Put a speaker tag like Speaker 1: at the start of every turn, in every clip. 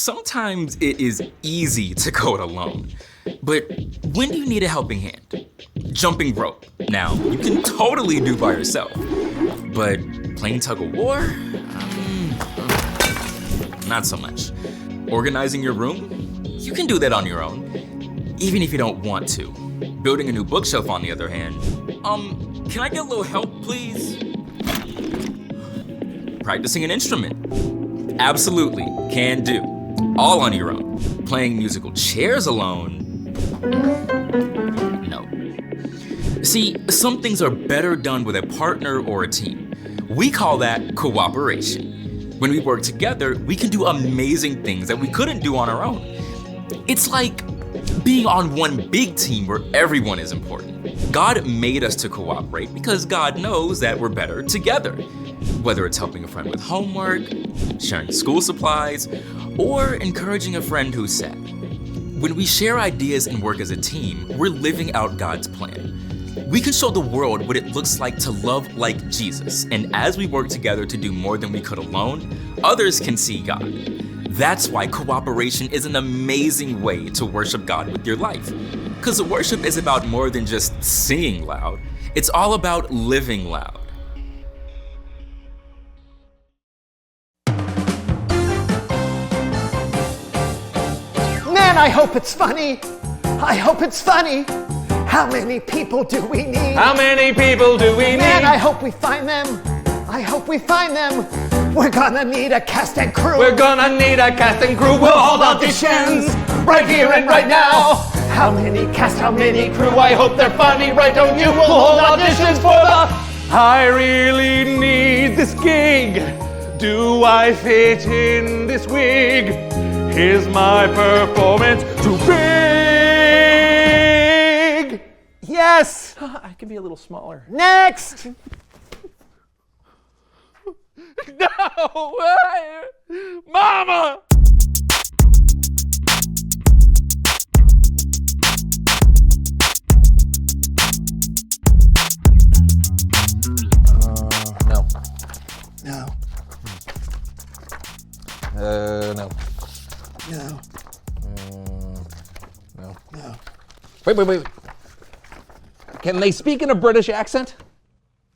Speaker 1: sometimes it is easy to go it alone. But when do you need a helping hand? Jumping rope. Now, you can totally do by yourself. But playing tug of war? Not so much. Organizing your room? You can do that on your own, even if you don't want to. Building a new bookshelf, on the other hand. Can I get a little help, please? Practicing an instrument? Absolutely, can do. All on your own. Playing musical chairs alone? No. See, some things are better done with a partner or a team. We call that cooperation. When we work together, we can do amazing things that we couldn't do on our own. It's like being on one big team where everyone is important. God made us to cooperate because God knows that we're better together. Whether it's helping a friend with homework, sharing school supplies, or encouraging a friend who's sad. When we share ideas and work as a team, we're living out God's plan. We can show the world what it looks like to love like Jesus, and as we work together to do more than we could alone, others can see God. That's why cooperation is an amazing way to worship God with your life. Because worship is about more than just singing loud, it's all about living loud.
Speaker 2: Man, I hope it's funny. I hope it's funny. How many people do we need?
Speaker 3: How many people do we need?
Speaker 2: Man, I hope we find them. I hope we find them. We're gonna need a cast and crew.
Speaker 3: We're gonna need a cast and crew. We'll hold auditions right here and right now.
Speaker 2: How many cast, how many crew?
Speaker 3: I hope they're funny, right? Don't you? We'll hold auditions for the... I really need this gig. Do I fit in this wig? Here's my performance too big.
Speaker 2: Yes.
Speaker 3: I can be a little smaller.
Speaker 2: Next.
Speaker 3: No! Mama! No.
Speaker 2: No.
Speaker 3: No.
Speaker 2: No.
Speaker 3: No.
Speaker 2: No.
Speaker 3: Wait. Can they speak in a British accent?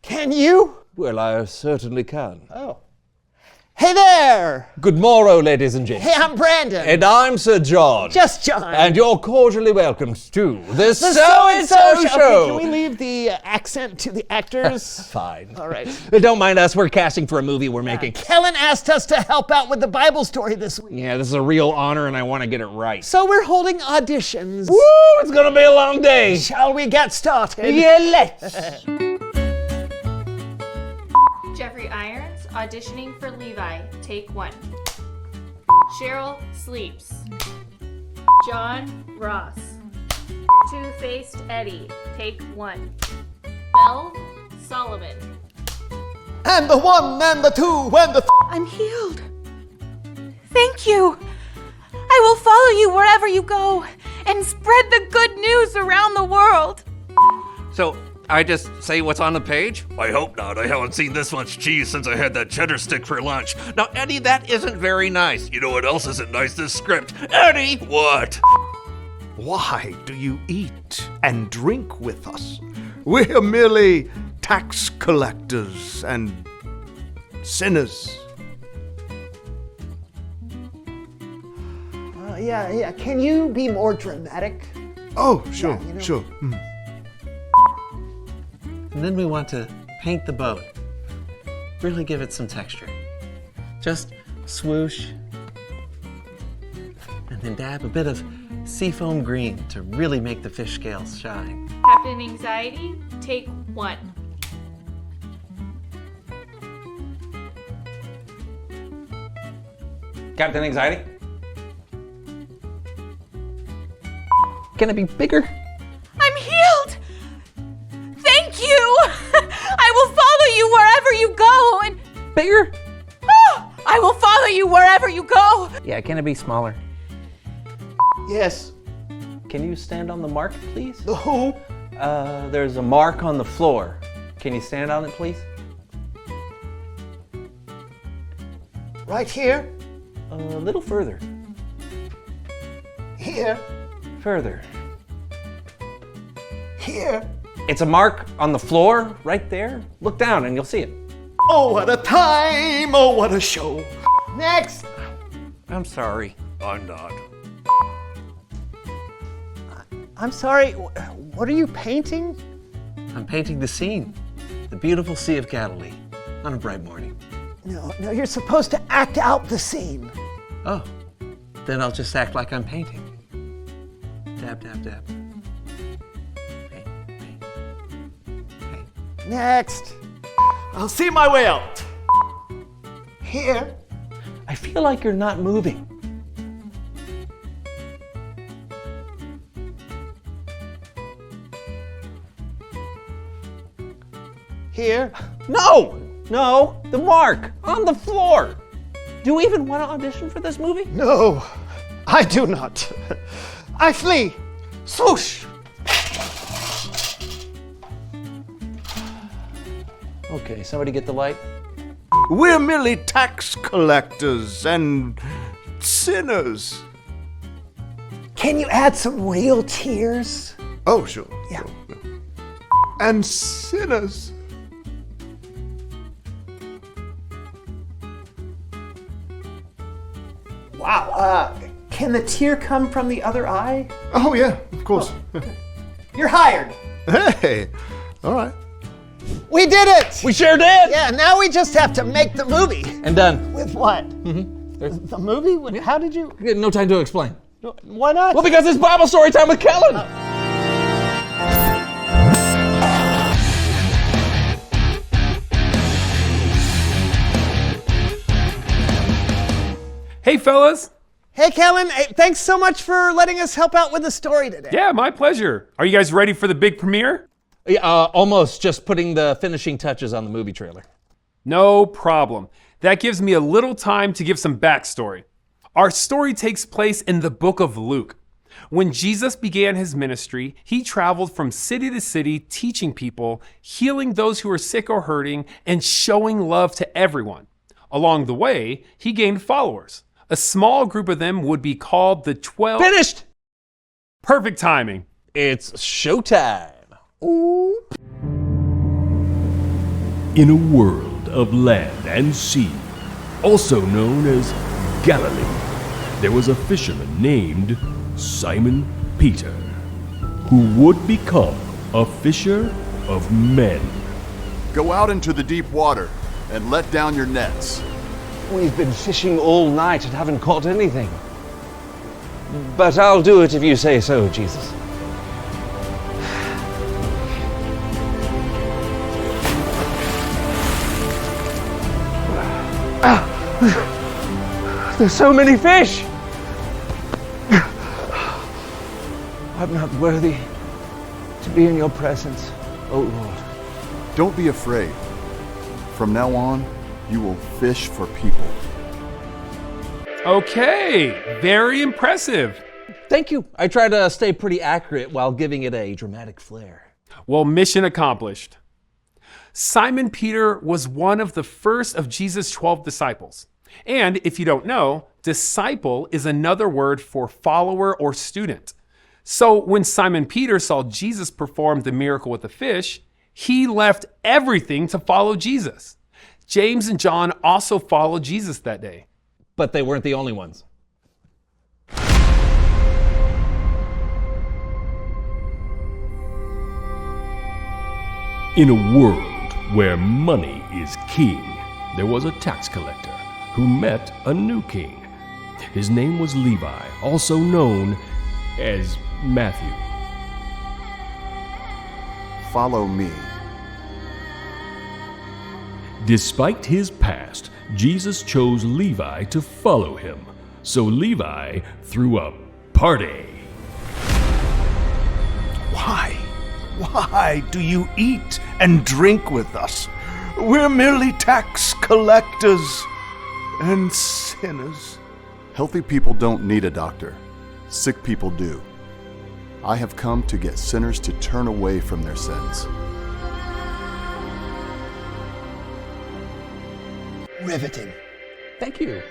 Speaker 2: Can you?
Speaker 3: Well, I certainly can.
Speaker 2: Oh. Hey there.
Speaker 3: Good morrow, ladies and gents.
Speaker 2: Hey, I'm Brandon.
Speaker 3: And I'm Sir John.
Speaker 2: Just John.
Speaker 3: And you're cordially welcomed to the
Speaker 2: So-and-so
Speaker 3: So-and-so Show.
Speaker 2: Okay, can we leave the accent to the actors?
Speaker 3: Fine.
Speaker 2: All right.
Speaker 3: Don't mind us. We're casting for a movie we're making.
Speaker 2: Kellen asked us to help out with the Bible story this week.
Speaker 3: Yeah, this is a real honor, and I want to get it right.
Speaker 2: So we're holding auditions.
Speaker 3: Woo! It's gonna be a long day.
Speaker 2: Shall we get started?
Speaker 3: Yeah, let's.
Speaker 4: Jeffrey Irons auditioning for Levi, take 1. Cheryl sleeps. John Ross. Two-Faced Eddie, take 1. Mel Solomon.
Speaker 2: And the 1 and the 2 and the
Speaker 5: I'm healed. Thank you. I will follow you wherever you go and spread the good news around the world.
Speaker 6: So, I just say what's on the page?
Speaker 7: I hope not. I haven't seen this much cheese since I had that cheddar stick for lunch.
Speaker 6: Now, Eddie, that isn't very nice.
Speaker 7: You know what else isn't nice? This script. Eddie! What?
Speaker 8: Why do you eat and drink with us? We're merely tax collectors and sinners.
Speaker 2: Yeah. Can you be more dramatic?
Speaker 8: Oh, sure,
Speaker 2: Yeah,
Speaker 8: sure.
Speaker 9: And then we want to paint the boat. Really give it some texture. Just swoosh. And then dab a bit of seafoam green to really make the fish scales shine.
Speaker 4: Captain Anxiety, take 1.
Speaker 3: Captain Anxiety? Can it be bigger?
Speaker 5: I'm healed. Thank you. I will follow you wherever you go and
Speaker 3: Bigger?
Speaker 5: I will follow you wherever you go.
Speaker 3: Yeah, can it be smaller?
Speaker 2: Yes.
Speaker 9: Can you stand on the mark, please?
Speaker 2: The who?
Speaker 9: There's a mark on the floor. Can you stand on it, please?
Speaker 2: Right here?
Speaker 9: A little further.
Speaker 2: Here.
Speaker 9: Further.
Speaker 2: Here.
Speaker 9: It's a mark on the floor right there. Look down and you'll see it.
Speaker 2: Oh, what a time! Oh, what a show! Next!
Speaker 6: I'm sorry.
Speaker 7: I'm not.
Speaker 2: I'm sorry, what are you painting?
Speaker 9: I'm painting the scene. The beautiful Sea of Galilee on a bright morning.
Speaker 2: No, you're supposed to act out the scene.
Speaker 9: Oh, then I'll just act like I'm painting. Dab, dab, dab. Paint, paint, paint.
Speaker 2: Next. I'll see my way out. Here.
Speaker 9: I feel like you're not moving.
Speaker 2: Here.
Speaker 9: No, the mark on the floor. Do you even want to audition for this movie?
Speaker 2: No, I do not. I flee.
Speaker 9: Swoosh. Okay, somebody get the light.
Speaker 8: We're merely tax collectors and sinners.
Speaker 2: Can you add some real tears?
Speaker 8: Oh, sure.
Speaker 2: Yeah.
Speaker 8: Sure. And sinners.
Speaker 2: Wow, can the tear come from the other eye?
Speaker 8: Oh, yeah, of course.
Speaker 2: You're hired.
Speaker 8: Hey, all right.
Speaker 2: We did it!
Speaker 9: We sure did.
Speaker 2: Yeah, now we just have to make the movie.
Speaker 9: And done.
Speaker 2: With what? The movie? How did you?
Speaker 9: No time to explain.
Speaker 2: Why not?
Speaker 9: Well, because it's Bible story time with Kellen.
Speaker 3: Hey, fellas.
Speaker 2: Hey, Kellen, thanks so much for letting us help out with the story today.
Speaker 3: Yeah, my pleasure. Are you guys ready for the big premiere?
Speaker 9: Almost just putting the finishing touches on the movie trailer.
Speaker 3: No problem. That gives me a little time to give some backstory. Our story takes place in the book of Luke. When Jesus began his ministry, he traveled from city to city, teaching people, healing those who were sick or hurting, and showing love to everyone. Along the way, he gained followers. A small group of them would be called the 12.
Speaker 9: Finished!
Speaker 3: Perfect timing.
Speaker 9: It's showtime. Ooh.
Speaker 10: In a world of land and sea, also known as Galilee, there was a fisherman named Simon Peter, who would become a fisher of men.
Speaker 11: Go out into the deep water and let down your nets.
Speaker 12: We've been fishing all night and haven't caught anything. But I'll do it if you say so, Jesus. There's so many fish! I'm not worthy to be in your presence, oh Lord.
Speaker 11: Don't be afraid. From now on, you will fish for people.
Speaker 3: Okay, very impressive.
Speaker 9: Thank you. I try to stay pretty accurate while giving it a dramatic flair.
Speaker 3: Well, mission accomplished. Simon Peter was one of the first of Jesus' 12 disciples. And if you don't know, disciple is another word for follower or student. So when Simon Peter saw Jesus perform the miracle with the fish, he left everything to follow Jesus. James and John also followed Jesus that day.
Speaker 9: But they weren't the only ones.
Speaker 10: In a world where money is king, there was a tax collector who met a new king. His name was Levi, also known as Matthew.
Speaker 11: Follow me.
Speaker 10: Despite his past, Jesus chose Levi to follow him. So Levi threw a party.
Speaker 8: Why do you eat and drink with us? We're merely tax collectors and sinners.
Speaker 11: Healthy people don't need a doctor. Sick people do. I have come to get sinners to turn away from their sins.
Speaker 2: Riveting.
Speaker 9: Thank you.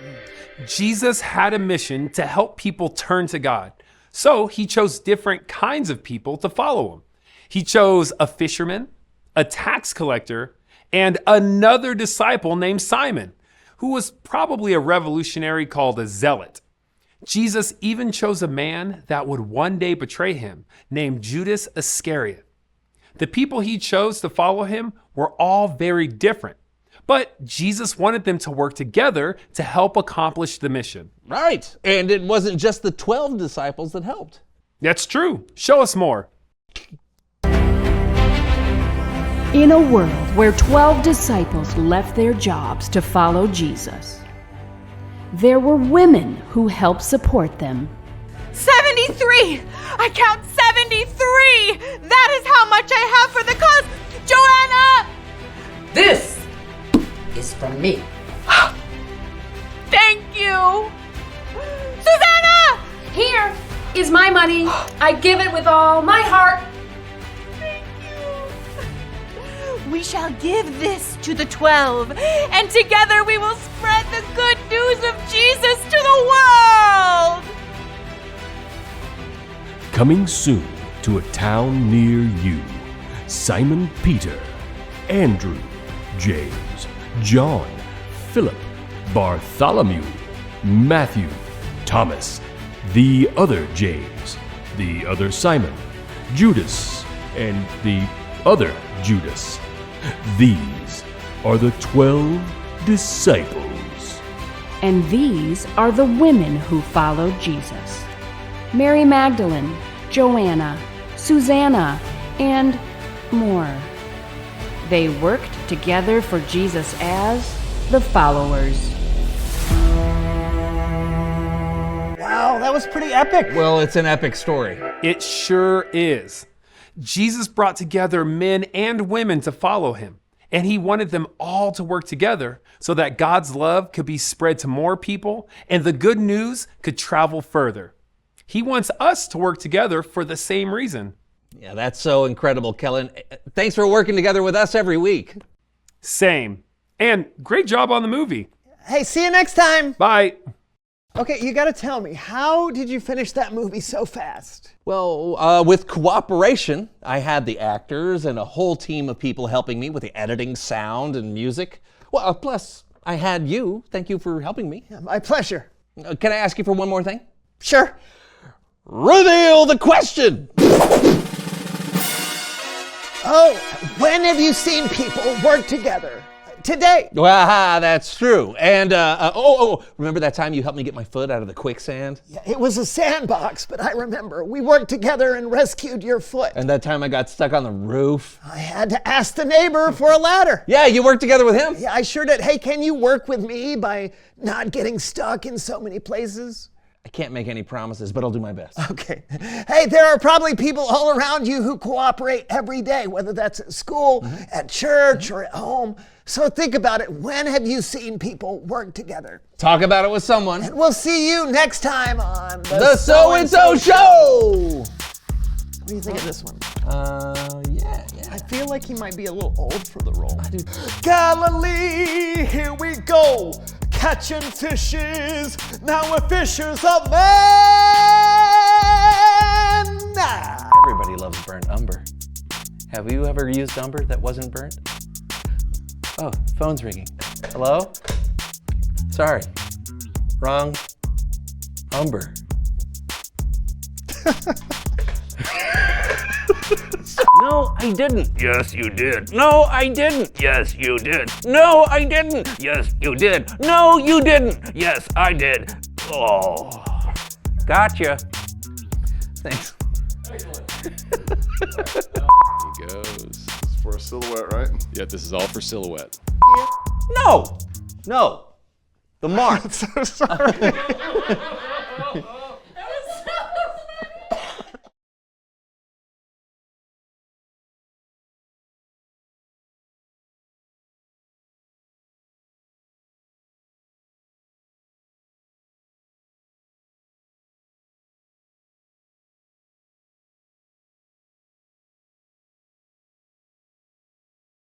Speaker 3: Jesus had a mission to help people turn to God.
Speaker 13: So he chose different kinds of people to follow him. He chose a fisherman, a tax collector, and another disciple named Simon, who was probably a revolutionary called a zealot. Jesus even chose a man that would one day betray him, named Judas Iscariot. The people he chose to follow him were all very different, but Jesus wanted them to work together to help accomplish the mission.
Speaker 12: Right, and it wasn't just the 12 disciples that helped.
Speaker 13: That's true. Show us more.
Speaker 14: In a world where 12 disciples left their jobs to follow Jesus, there were women who helped support them.
Speaker 5: 73! I count 73! That is how much I have for the cause! Joanna!
Speaker 15: This is from me.
Speaker 5: Thank you! Susanna!
Speaker 15: Here is my money. I give it with all my heart.
Speaker 5: We shall give this to the 12, and together we will spread the good news of Jesus to the world!
Speaker 10: Coming soon to a town near you, Simon Peter, Andrew, James, John, Philip, Bartholomew, Matthew, Thomas, the other James, the other Simon, Judas, and the other Judas. These are the 12 disciples.
Speaker 14: And these are the women who followed Jesus: Mary Magdalene, Joanna, Susanna, and more. They worked together for Jesus as the followers.
Speaker 2: Wow, that was pretty epic.
Speaker 12: Well, it's an epic story.
Speaker 13: It sure is. Jesus brought together men and women to follow him, and he wanted them all to work together so that God's love could be spread to more people and the good news could travel further. He wants us to work together for the same reason.
Speaker 12: Yeah, that's so incredible, Kellen. Thanks for working together with us every week.
Speaker 13: Same. And great job on the movie.
Speaker 2: Hey, see you next time.
Speaker 13: Bye.
Speaker 2: Okay, you gotta tell me, how did you finish that movie so fast?
Speaker 12: Well, with cooperation, I had the actors and a whole team of people helping me with the editing, sound, and music. Well, plus, I had you. Thank you for helping me.
Speaker 2: Yeah, my pleasure.
Speaker 12: Can I ask you for one more thing?
Speaker 2: Sure.
Speaker 12: Reveal the question!
Speaker 2: Oh, when have you seen people work together? Today.
Speaker 12: Well, that's true. And, remember that time you helped me get my foot out of the quicksand?
Speaker 2: Yeah, it was a sandbox, but I remember. We worked together and rescued your foot.
Speaker 12: And that time I got stuck on the roof?
Speaker 2: I had to ask the neighbor for a ladder.
Speaker 12: Yeah, you worked together with him?
Speaker 2: Yeah, I sure did. Hey, can you work with me by not getting stuck in so many places?
Speaker 12: I can't make any promises, but I'll do my best.
Speaker 2: Okay. Hey, there are probably people all around you who cooperate every day, whether that's at school, at church, or at home. So think about it. When have you seen people work together?
Speaker 12: Talk about it with someone.
Speaker 2: And we'll see you next time on
Speaker 12: The So-and-So Show!
Speaker 2: What do you think of this one?
Speaker 12: Yeah.
Speaker 2: I feel like he might be a little old for the role. Galilee, here we go. Catching fishes, now we're fishers of men.
Speaker 9: Everybody loves burnt umber. Have you ever used umber that wasn't burnt? Oh, phone's ringing. Hello? Sorry. Wrong umber.
Speaker 7: No, I didn't. Yes, you did. No, I didn't. Yes, you did. No, I didn't. Yes, you did. No, you didn't. Yes, I did. Oh.
Speaker 9: Gotcha. Thanks.
Speaker 11: He goes. This is for a silhouette, right?
Speaker 16: Yeah, this is all for silhouette.
Speaker 12: No. The mark.
Speaker 2: I'm so sorry.